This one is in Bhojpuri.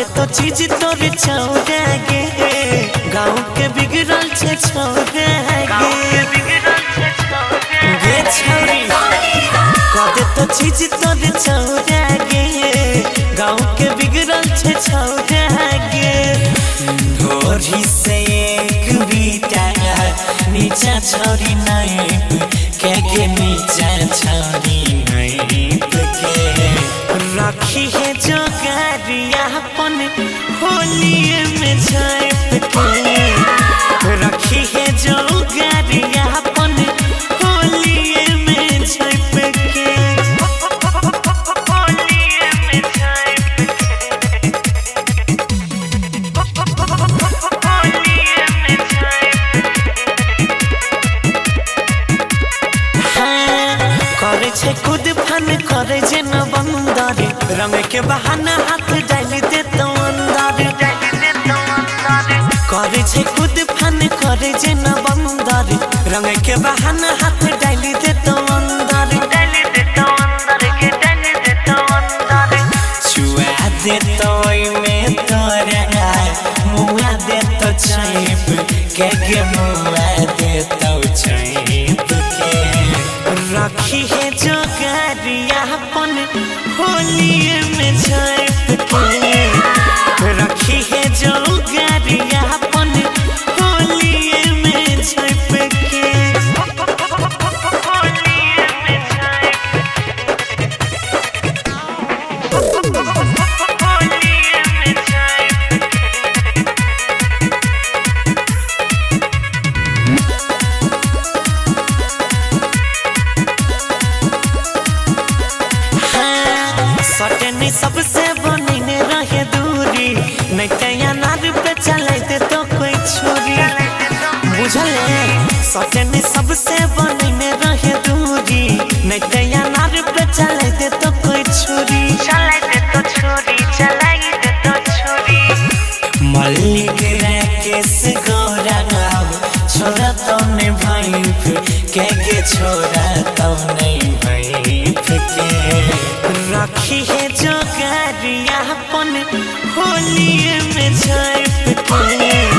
कदे तो चीज तोर छौरा गे गाँव के बिगड़ल छे छौरा गे गे छौरी कदे तो चीज तोर छौरा गे गाँव के बिगड़ल छे छौरा गे ढोरी से एक बीटा नीचा छौरी नहीं के नीचा छौरी नहीं के रखी है जो गारिया अपन होलिए में झाँप के रखी है जो गारिया अपन होलिए में झाँप के होलिए में झाँप होलिए में करे छे खुद फन करे जे न बंदर रंग के बहाना हाथ डाल दे तो अंदर करे छे खुद फन करे जे न बंदर रंग के बहाना हाथ डाल दे तो अंदर छुआ दे तो में तोरा मुआ दे तो छाप के मुआ दे तो छाप के रखी है जो गारिया अपन होलिए में झाँप के रखी है जो गारिया अपन होलिए में झाँप के होलिए में सटनी सबसे बनने रहे दूरी नहीं कया नार पे चलते तो कोई छुरी बुझल सटनी सबसे बनने रहे दूरी नहीं कया नार पे चलते तो कोई छुरी मल्लिक राकेश गौरा छोरा तो नहीं भाई के छोरा तो नहीं भाई के रखी है जो गारिया अपन होलिए में झाँप के